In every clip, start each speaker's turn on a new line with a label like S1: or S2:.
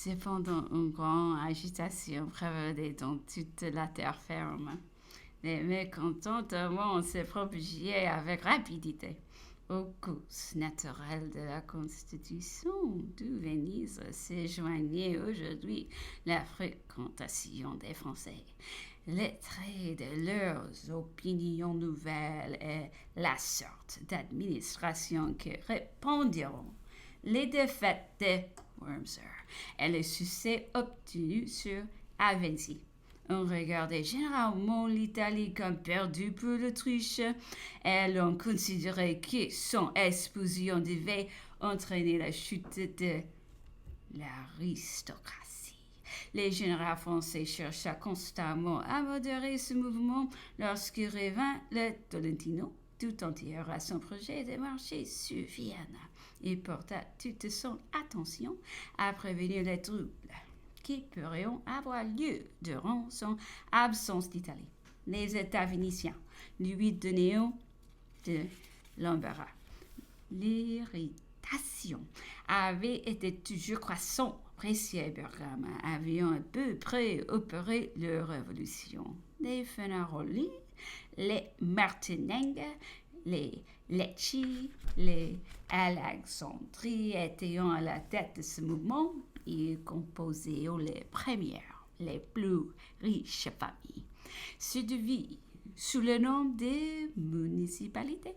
S1: Cependant, une grande agitation prévalait dans toute la terre ferme. Les mécontentements se propageaient avec rapidité. Aux causes naturelles de la Constitution d'où Venise se joignait aujourd'hui la fréquentation des Français, les traits de leurs opinions nouvelles et la sorte d'administration que répandiront les défaites de Wormser et le succès obtenu sur Avency. On regardait généralement l'Italie comme perdue pour l'Autriche et l'on considérait que son explosion devait entraîner la chute de l'aristocratie. Les généraux français cherchaient constamment à modérer ce mouvement lorsqu'il revint le Tolentino tout entier à son projet de marcher sur Vienne. Il porta toute son attention à prévenir les troubles qui pourraient avoir lieu durant son absence d'Italie. Les États vénitiens lui donnaient de l'embarras. L'irritation avait été toujours croissante. Précieux et Bergame avaient à peu près opéré leur révolution. Les Fenaroli, les Martinengue, les Lecce, les Alexandrie étaient à la tête de ce mouvement. Ils composaient les premières, les plus riches familles. Ce devient sous le nom de municipalités,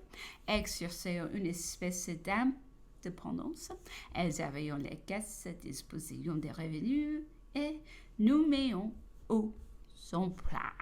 S1: exerçaient une espèce d'indépendance. Elles avaient les caisses à disposition des revenus et nous mettions au son plat.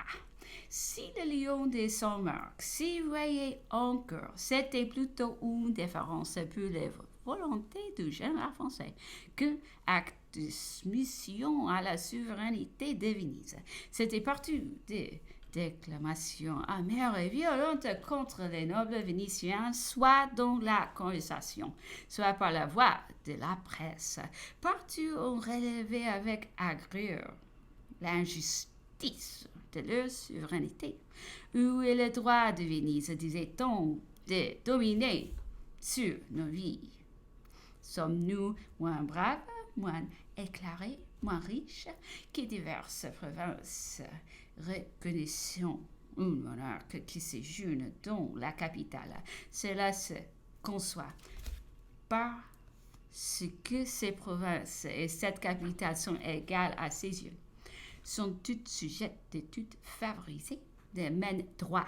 S1: Si le lion de Saint-Marc s'y voyait encore, c'était plutôt une déférence pour les volontés du général français que acte de soumission à la souveraineté de Venise. C'était parti des déclamations amères et violentes contre les nobles vénitiens, soit dans la conversation, soit par la voix de la presse. Partout on relevait avec agrure l'injustice de leur souveraineté. Où est le droit de Venise, disait-on, de dominer sur nos vies? Sommes-nous moins braves, moins éclairés, moins riches que diverses provinces? Reconnaissons un monarque qui séjourne dans la capitale. Cela se conçoit parce que ces provinces et cette capitale sont égales à ses yeux, sont toutes sujettes de toutes favorisées de même droit.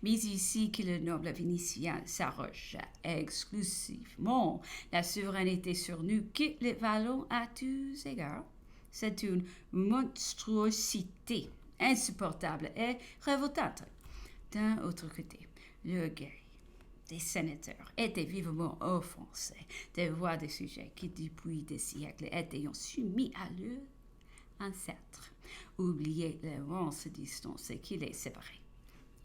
S1: Mais ici que le noble vénitien s'arroge exclusivement la souveraineté sur nous que les valons à tous égards, c'est une monstruosité insupportable et révoltante. D'un autre côté, l'orgueil des sénateurs était vivement offensé de voir des sujets qui depuis des siècles étaient soumis à leur ancêtre, oubliaient l'immense distance qui les séparait.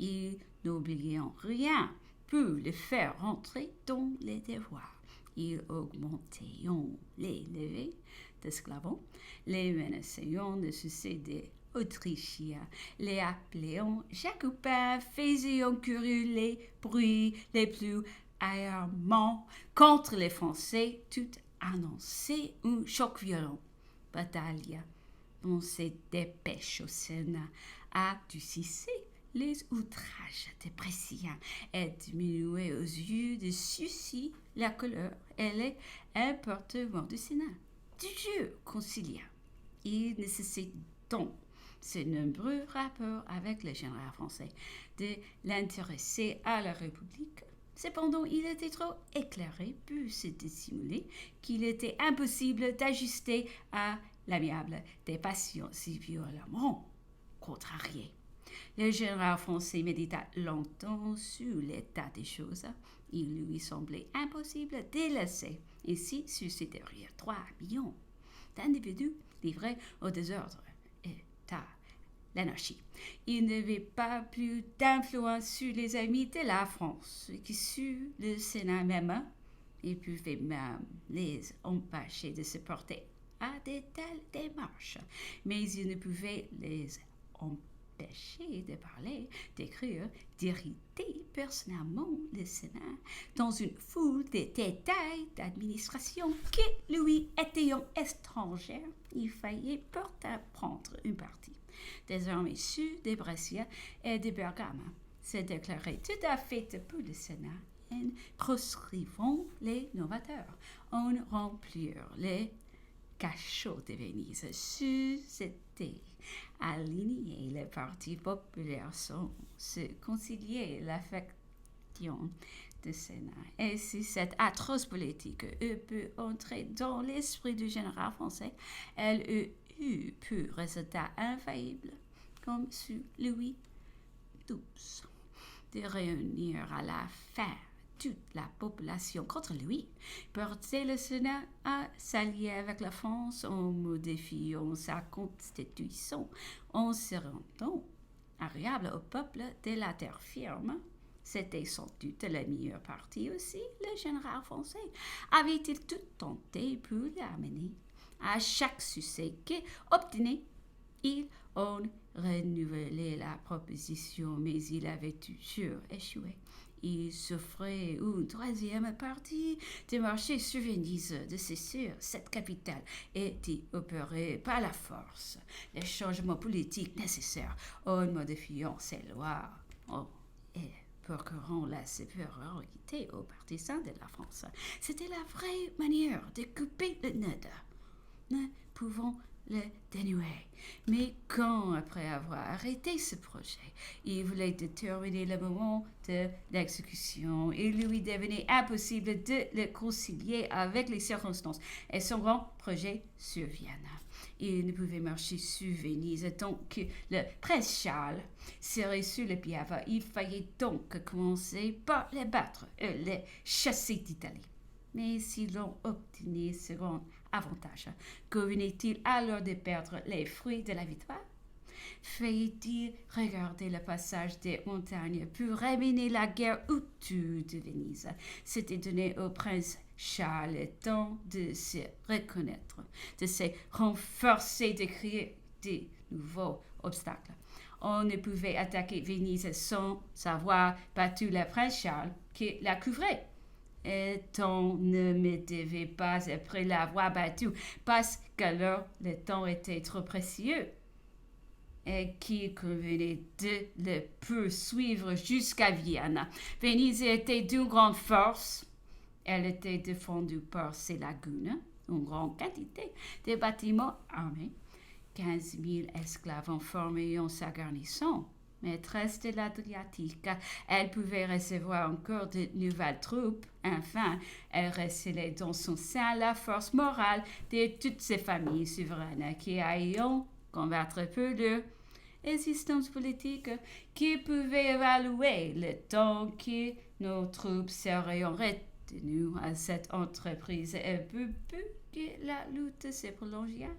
S1: Ils n'oubliaient rien pour les faire rentrer dans les devoirs. Ils augmentaient les levées d'esclaves, les menaçaient de succéder Autrichiens, les appelaient jacobins, faisaient courir les bruits les plus alarmants contre les Français, tout annonçait un choc violent. Battaglia, dans ses dépêches au Sénat, a dû cesser les outrages des Prussiens et diminuer aux yeux de ceux-ci la colère et les importunements du Sénat. Du jeu concilien. Il nécessite donc ses nombreux rapports avec le général français de l'intéresser à la République. Cependant, il était trop éclairé pour se dissimuler qu'il était impossible d'ajuster à l'amiable des passions si violemment contrariées. Le général français médita longtemps sur l'état des choses. Il lui semblait impossible de laisser ici susciter 3 millions d'individus livrés au désordre et à l'anarchie. Il n'avait pas plus d'influence sur les amis de la France que sur le Sénat même. Il pouvait même les empêcher de se porter à de telles démarches, mais il ne pouvait les empêcher empêché de parler, d'écrire, d'irriter personnellement le Sénat dans une foule de détails d'administration que lui étant étranger, il fallait pourtant prendre une partie. Désormais sûr de Brescia et de Bergame, s'est déclaré tout à fait pour le Sénat en proscrivant les novateurs, en remplir les cachots de Venise. C'était aligner le Parti populaire sans se concilier l'affection du Sénat. Et si cette atroce politique peut entrer dans l'esprit du général français, elle eut pour résultat infaillible, comme sur Louis XII, de réunir à la fin toute la population contre lui, porter le Sénat à s'allier avec la France en modifiant sa constitution, en se rendant agréable au peuple de la terre ferme. C'était sans doute le meilleur parti aussi. Le général français avait-il tout tenté pour l'amener. À chaque succès qu'obtenait, il en renouvelait la proposition, mais il avait toujours échoué. Il s'offrait une troisième partie de marcher sur Venise, de saisir cette capitale et d'y opérer par la force les changements politiques nécessaires en modifiant ses lois et procurant la supériorité aux partisans de la France. C'était la vraie manière de couper le nœud. Ne pouvons le dénouer. Mais quand, après avoir arrêté ce projet, il voulait déterminer le moment de l'exécution, il lui devenait impossible de le concilier avec les circonstances et son grand projet sur Vienne. Il ne pouvait marcher sur Venise tant que le prince Charles serait sur le Piave. Il fallait donc commencer par les battre et les chasser d'Italie. Mais si l'on obtenait ce grand avantage, convenait-il alors de perdre les fruits de la victoire? Fallait-il regarder le passage des montagnes pour ramener la guerre autour de Venise? C'était donner au prince Charles le temps de se reconnaître, de se renforcer, de créer de nouveaux obstacles. On ne pouvait attaquer Venise sans avoir battu le prince Charles qui la couvrait. Et on ne me devait pas après l'avoir battu, parce qu'alors le temps était trop précieux et qu'il convenait de le poursuivre jusqu'à Vienne. Venise était d'une grande force. Elle était défendue par ses lagunes, une grande quantité de bâtiments armés, 15 000 esclaves en formaient sa garnison. Maîtresse de l'Adriatique, elle pouvait recevoir encore de nouvelles troupes. Enfin, elle recelait dans son sein la force morale de toutes ces familles souveraines qui ayant combattre pour leur existence politique, qui pouvaient évaluer le temps que nos troupes seraient retenues à cette entreprise et peu que la lutte se prolongeait.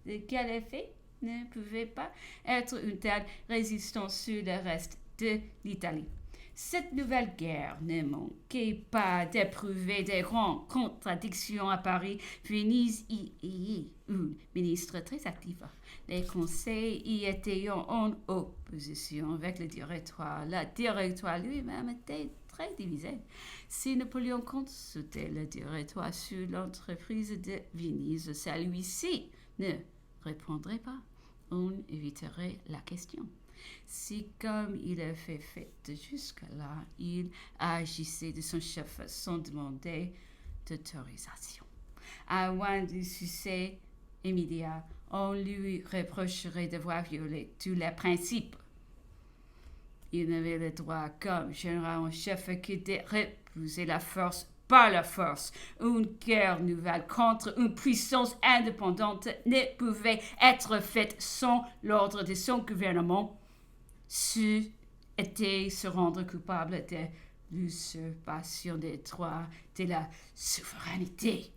S1: De quel effet ne pouvait pas être une telle résistance sur le reste de l'Italie. Cette nouvelle guerre ne manquait pas d'éprouver des grandes contradictions à Paris. Venise y est un ministre très actif. Les conseils y étaient en opposition avec le directoire. Le directoire lui-même était très divisé. Si Napoléon consultait le directoire sur l'entreprise de Venise, celui-ci ne répondrait pas, on éviterait la question. Si, comme il avait fait jusque-là, il agissait de son chef sans demander d'autorisation. À moins du succès immédiat, on lui reprocherait d'avoir violé tous les principes. Il n'avait le droit, comme général en chef, que de repousser la force par la force. Une guerre nouvelle contre une puissance indépendante ne pouvait être faite sans l'ordre de son gouvernement. Ce était se rendre coupable de l'usurpation des droits de la souveraineté.